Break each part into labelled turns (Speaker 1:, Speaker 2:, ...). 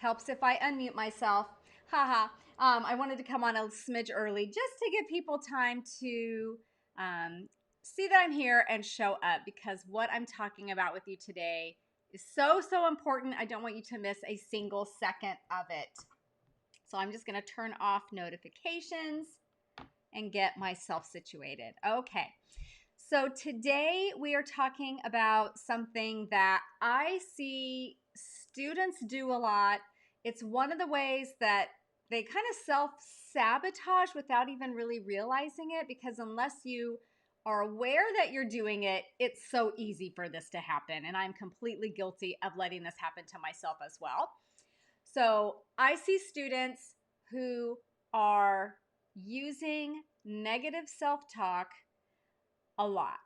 Speaker 1: Helps if I unmute myself. Haha. I wanted to come on a smidge early just to give people time to see that I'm here and show up, because what I'm talking about with you today is so, so important. I don't want you to miss a single second of it. So I'm just going to turn off notifications and get myself situated. Okay. So today we are talking about something that I see students do a lot. It's one of the ways that they kind of self-sabotage without even really realizing it, because unless you are aware that you're doing it, it's so easy for this to happen. And I'm completely guilty of letting this happen to myself as well. So I see students who are using negative self-talk a lot.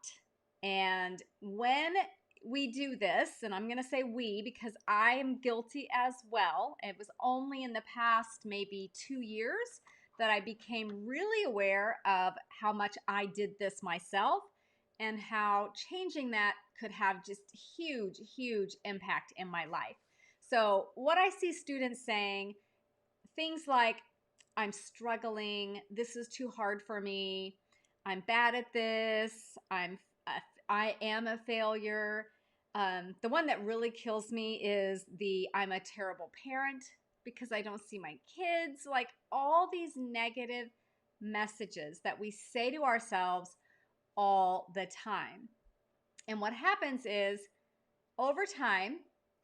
Speaker 1: And when we do this, and I'm going to say we because I am guilty as well, it was only in the past maybe 2 years that I became really aware of how much I did this myself and how changing that could have just huge, huge impact in my life. So what I see students saying, things like, I'm struggling, this is too hard for me, I'm bad at this, I am a failure. The one that really kills me is the I'm a terrible parent because I don't see my kids. Like all these negative messages that we say to ourselves all the time. And what happens is over time,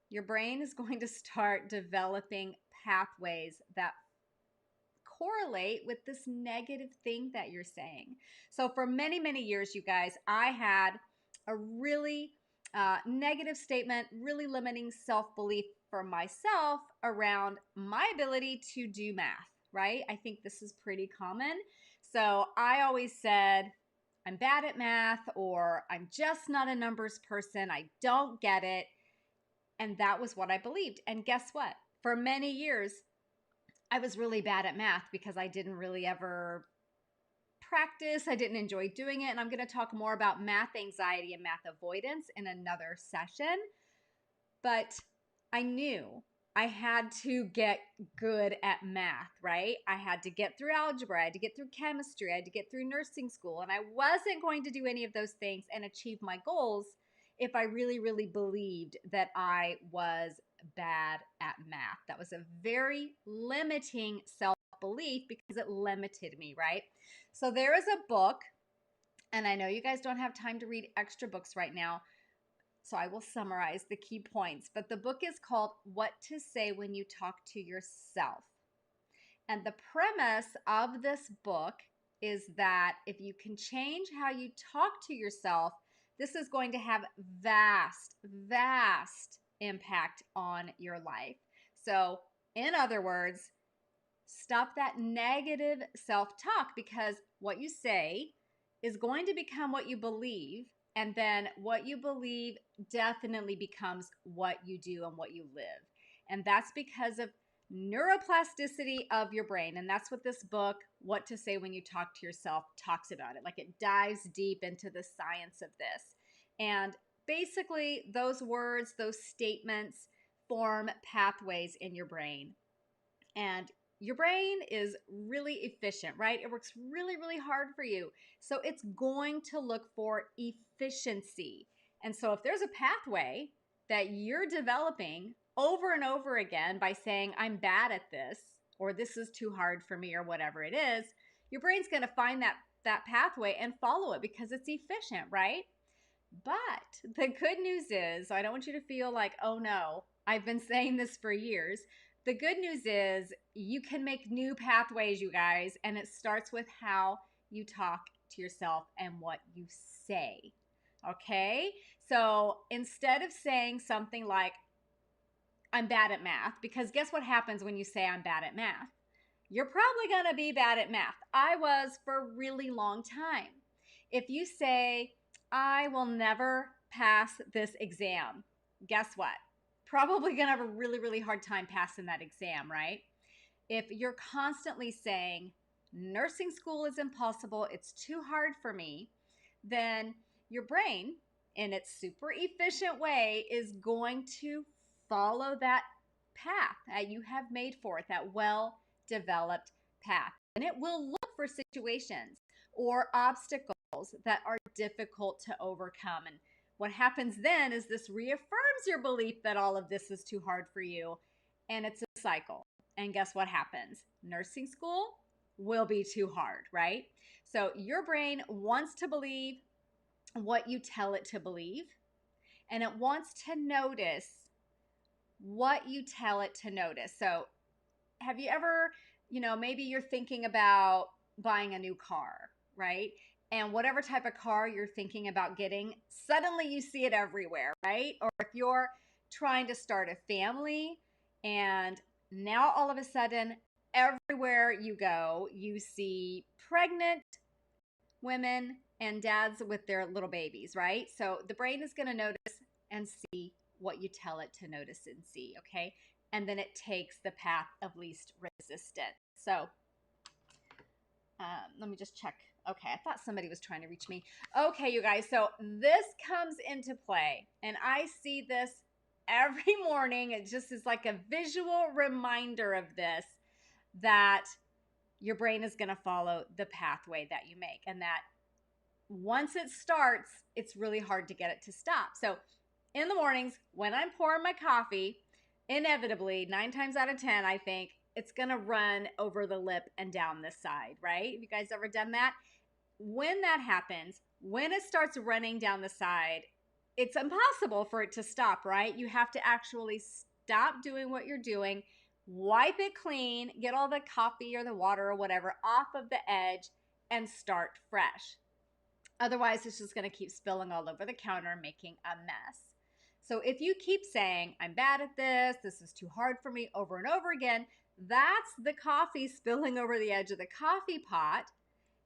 Speaker 1: your brain is going to start developing pathways that correlate with this negative thing that you're saying. So for many, many years, you guys, I had a really negative statement, really limiting self-belief for myself around my ability to do math, right? I think this is pretty common. So I always said, I'm bad at math, or I'm just not a numbers person. I don't get it. And that was what I believed. And guess what? For many years, I was really bad at math because I didn't really ever practice. I didn't enjoy doing it. And I'm going to talk more about math anxiety and math avoidance in another session. But I knew I had to get good at math, right? I had to get through algebra, I had to get through chemistry, I had to get through nursing school. And I wasn't going to do any of those things and achieve my goals if I really, really believed that I was bad at math. That was a very limiting self-belief because it limited me, right? So there is a book, and I know you guys don't have time to read extra books right now, so I will summarize the key points. But the book is called What to Say When You Talk to Yourself. And the premise of this book is that if you can change how you talk to yourself, this is going to have vast, vast impact on your life. So, in other words, stop that negative self-talk, because what you say is going to become what you believe, and then what you believe definitely becomes what you do and what you live. And that's because of neuroplasticity of your brain. And that's what this book, What to Say When You Talk to Yourself, talks about it. Like it dives deep into the science of this. And basically, those words, those statements form pathways in your brain. And your brain is really efficient, right? It works really, really hard for you. So it's going to look for efficiency. And so if there's a pathway that you're developing over and over again by saying, I'm bad at this, or this is too hard for me, or whatever it is, your brain's going to find that pathway and follow it because it's efficient, right? But the good news is, I don't want you to feel like, oh no, I've been saying this for years. The good news is you can make new pathways, you guys, and it starts with how you talk to yourself and what you say. Okay? So instead of saying something like, I'm bad at math, because guess what happens when you say I'm bad at math? You're probably going to be bad at math. I was for a really long time. If you say, I will never pass this exam, guess what? Probably going to have a really, really hard time passing that exam, right? If you're constantly saying, nursing school is impossible, it's too hard for me, then your brain, in its super efficient way, is going to follow that path that you have made forth, that well developed path. And it will look for situations or obstacles that are difficult to overcome. And what happens then is this reaffirms your belief that all of this is too hard for you. And it's a cycle. And guess what happens? Nursing school will be too hard, right? So your brain wants to believe what you tell it to believe, and it wants to notice what you tell it to notice. So have you ever, maybe you're thinking about buying a new car, right? And whatever type of car you're thinking about getting, suddenly you see it everywhere, right? Or if you're trying to start a family and now all of a sudden, everywhere you go, you see pregnant women and dads with their little babies, right? So the brain is going to notice and see what you tell it to notice and see, okay? And then it takes the path of least resistance. So let me just check. Okay, I thought somebody was trying to reach me. Okay, you guys, so this comes into play, and I see this every morning. It just is like a visual reminder of this, that your brain is going to follow the pathway that you make, and that once it starts, it's really hard to get it to stop. So in the mornings, when I'm pouring my coffee, inevitably, 9 times out of 10, I think it's going to run over the lip and down this side, right? Have you guys ever done that? When that happens, when it starts running down the side, it's impossible for it to stop, right? You have to actually stop doing what you're doing, wipe it clean, get all the coffee or the water or whatever off of the edge, and start fresh. Otherwise, it's just going to keep spilling all over the counter, making a mess. So if you keep saying, I'm bad at this is too hard for me over and over again, that's the coffee spilling over the edge of the coffee pot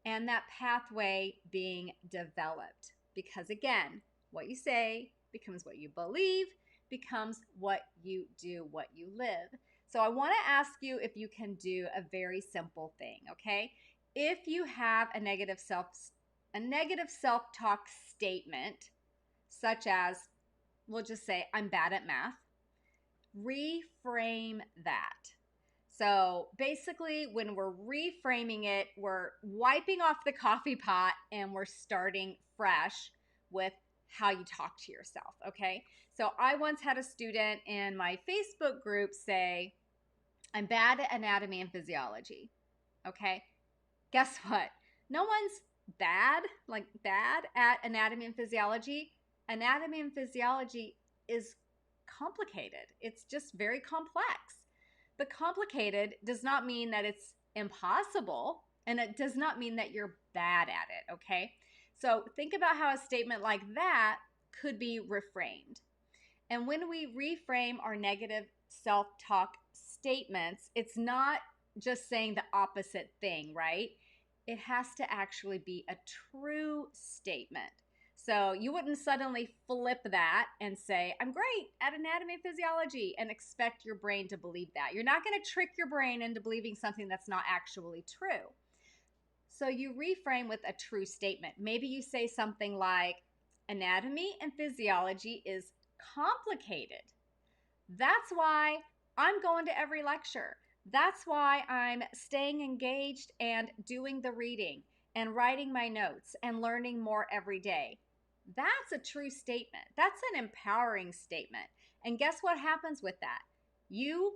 Speaker 1: and that pathway being developed. Because again, what you say becomes what you believe, becomes what you do, what you live. So I want to ask you if you can do a very simple thing, okay? If you have a negative self-talk statement, such as, we'll just say, I'm bad at math, reframe that. So basically, when we're reframing it, we're wiping off the coffee pot and we're starting fresh with how you talk to yourself, okay? So I once had a student in my Facebook group say, I'm bad at anatomy and physiology, okay? Guess what? No one's bad at anatomy and physiology. Anatomy and physiology is complicated. It's just very complex. But complicated does not mean that it's impossible, and it does not mean that you're bad at it, okay? So think about how a statement like that could be reframed. And when we reframe our negative self-talk statements, it's not just saying the opposite thing, right? It has to actually be a true statement. So you wouldn't suddenly flip that and say, I'm great at anatomy and physiology, and expect your brain to believe that. You're not going to trick your brain into believing something that's not actually true. So you reframe with a true statement. Maybe you say something like, anatomy and physiology is complicated. That's why I'm going to every lecture. That's why I'm staying engaged and doing the reading and writing my notes and learning more every day. That's a true statement. That's an empowering statement. And guess what happens with that? You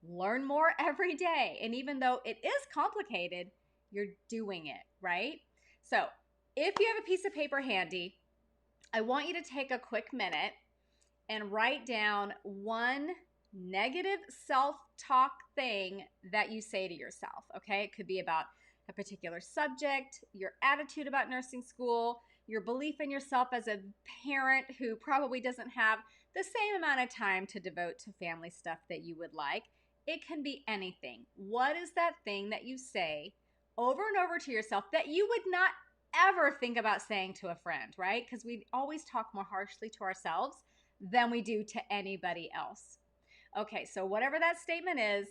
Speaker 1: learn more every day. And even though it is complicated, you're doing it, right? So if you have a piece of paper handy, I want you to take a quick minute and write down one negative self-talk thing that you say to yourself, okay? It could be about a particular subject, your attitude about nursing school, your belief in yourself as a parent who probably doesn't have the same amount of time to devote to family stuff that you would like. It can be anything. What is that thing that you say over and over to yourself that you would not ever think about saying to a friend, right? Because we always talk more harshly to ourselves than we do to anybody else. Okay, so whatever that statement is,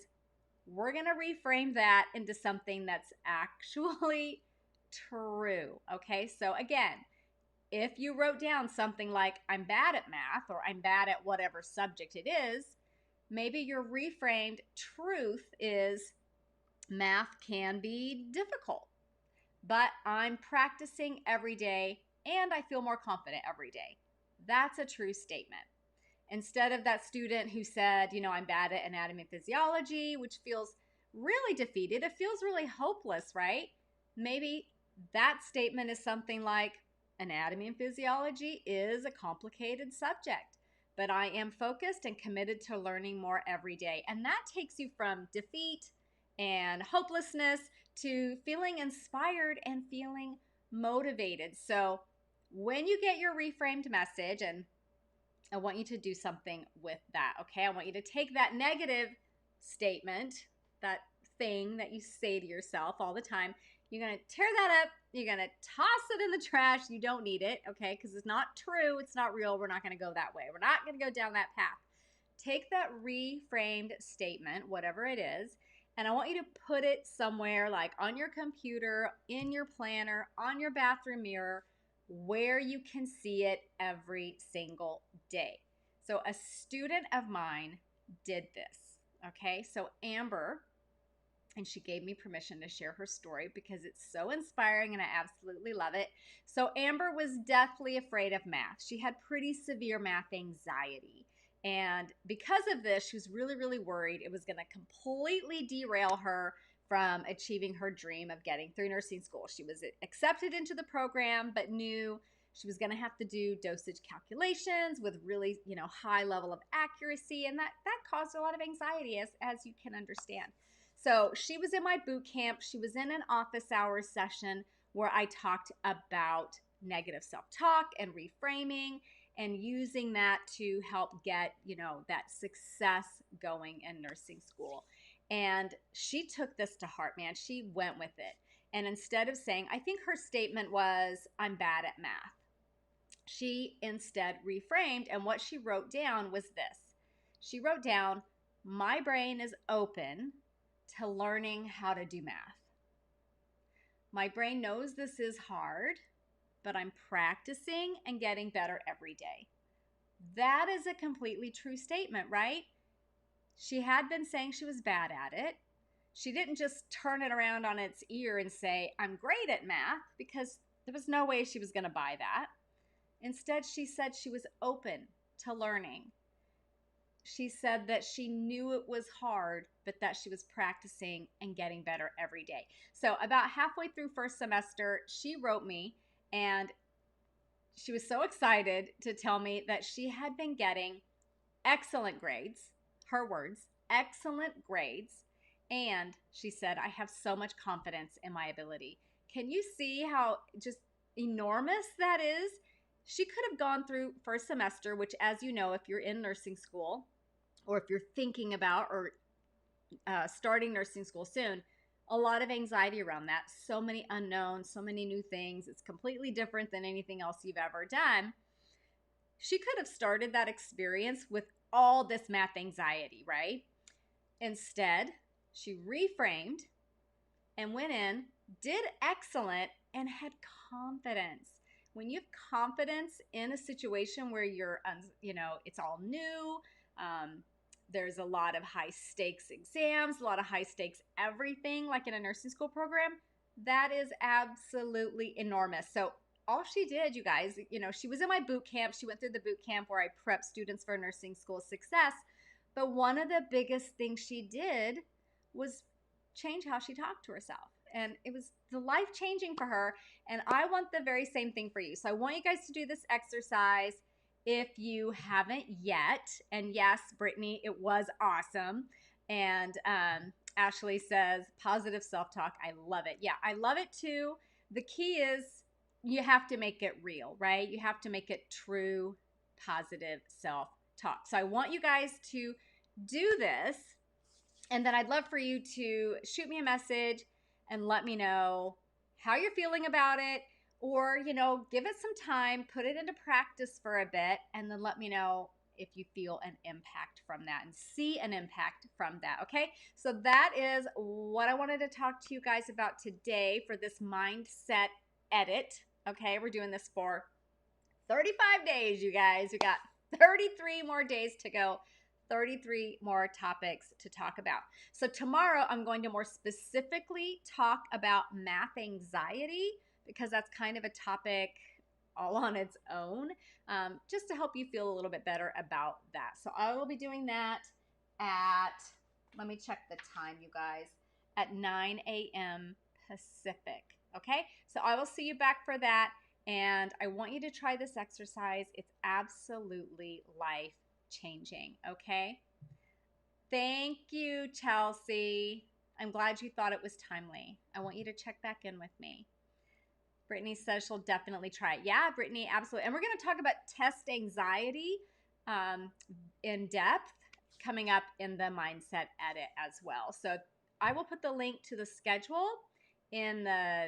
Speaker 1: we're going to reframe that into something that's actually true. Okay, so again, if you wrote down something like, I'm bad at math, or I'm bad at whatever subject it is, Maybe your reframed truth is math can be difficult, but I'm practicing every day and I feel more confident every day. That's a true statement. Instead of that student who said, I'm bad at anatomy and physiology, which feels really defeated, it feels really hopeless, right? Maybe that statement is something like, anatomy and physiology is a complicated subject, but I am focused and committed to learning more every day. And that takes you from defeat and hopelessness to feeling inspired and feeling motivated. So when you get your reframed message, and I want you to do something with that, okay? I want you to take that negative statement, that thing that you say to yourself all the time. You're going to tear that up. You're going to toss it in the trash. You don't need it, okay? Because it's not true. It's not real. We're not going to go that way. We're not going to go down that path. Take that reframed statement, whatever it is, and I want you to put it somewhere like on your computer, in your planner, on your bathroom mirror, where you can see it every single day. So a student of mine did this, okay? So Amber, and she gave me permission to share her story because it's so inspiring and I absolutely love it. So Amber was deathly afraid of math. She had pretty severe math anxiety. And because of this, she was really, really worried it was going to completely derail her from achieving her dream of getting through nursing school. She was accepted into the program, but knew she was going to have to do dosage calculations with really, high level of accuracy. And that caused a lot of anxiety, as you can understand. So she was in my boot camp. She was in an office hours session where I talked about negative self-talk and reframing and using that to help get, that success going in nursing school. And she took this to heart, man. She went with it. And instead of saying, I think her statement was, I'm bad at math, she instead reframed. And what she wrote down was this. She wrote down, my brain is open to learning how to do math. My brain knows this is hard, but I'm practicing and getting better every day. That is a completely true statement, right? She had been saying she was bad at it. She didn't just turn it around on its ear and say, I'm great at math, because there was no way she was going to buy that. Instead, she said she was open to learning. She said that she knew it was hard, but that she was practicing and getting better every day. So about halfway through first semester, she wrote me, and she was so excited to tell me that she had been getting excellent grades, her words, excellent grades. And she said, I have so much confidence in my ability. Can you see how just enormous that is? She could have gone through first semester, which, as you know, if you're in nursing school, or if you're thinking about or starting nursing school soon, a lot of anxiety around that. So many unknowns, so many new things. It's completely different than anything else you've ever done. She could have started that experience with all this math anxiety, right? Instead, she reframed and went in, did excellent, and had confidence. When you have confidence in a situation where it's all new, there's a lot of high stakes exams, a lot of high stakes everything, like in a nursing school program, that is absolutely enormous. So all she did, you guys, she was in my boot camp. She went through the boot camp where I prep students for nursing school success. But one of the biggest things she did was change how she talked to herself. And it was the life changing for her. And I want the very same thing for you. So I want you guys to do this exercise if you haven't yet. And yes, Brittany, it was awesome. And Ashley says, positive self-talk. I love it. Yeah, I love it too. The key is you have to make it real, right? You have to make it true, positive self-talk. So I want you guys to do this. And then I'd love for you to shoot me a message and let me know how you're feeling about it, or, give it some time, put it into practice for a bit, and then let me know if you feel an impact from that and see an impact from that. Okay. So that is what I wanted to talk to you guys about today for this mindset edit. Okay. We're doing this for 35 days, you guys. We got 33 more days to go. 33 more topics to talk about. So, tomorrow I'm going to more specifically talk about math anxiety because that's kind of a topic all on its own, just to help you feel a little bit better about that. So, I will be doing that at, let me check the time, you guys, at 9 a.m. Pacific. Okay, so I will see you back for that. And I want you to try this exercise. It's absolutely life changing. Okay. Thank you, Chelsea. I'm glad you thought it was timely. I want you to check back in with me. Brittany says she'll definitely try it. Yeah, Brittany, absolutely. And we're going to talk about test anxiety um, in depth coming up in the mindset edit as well. So I will put the link to the schedule in the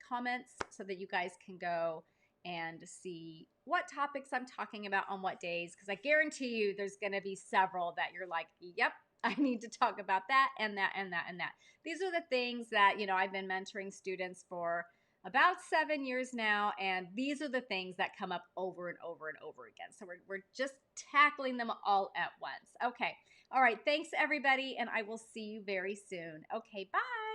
Speaker 1: comments so that you guys can go and see what topics I'm talking about on what days. Because I guarantee you there's going to be several that you're like, yep, I need to talk about that and that and that and that. These are the things that, I've been mentoring students for about 7 years now, and these are the things that come up over and over and over again. So we're just tackling them all at once. Okay. All right. Thanks, everybody, and I will see you very soon. Okay. Bye.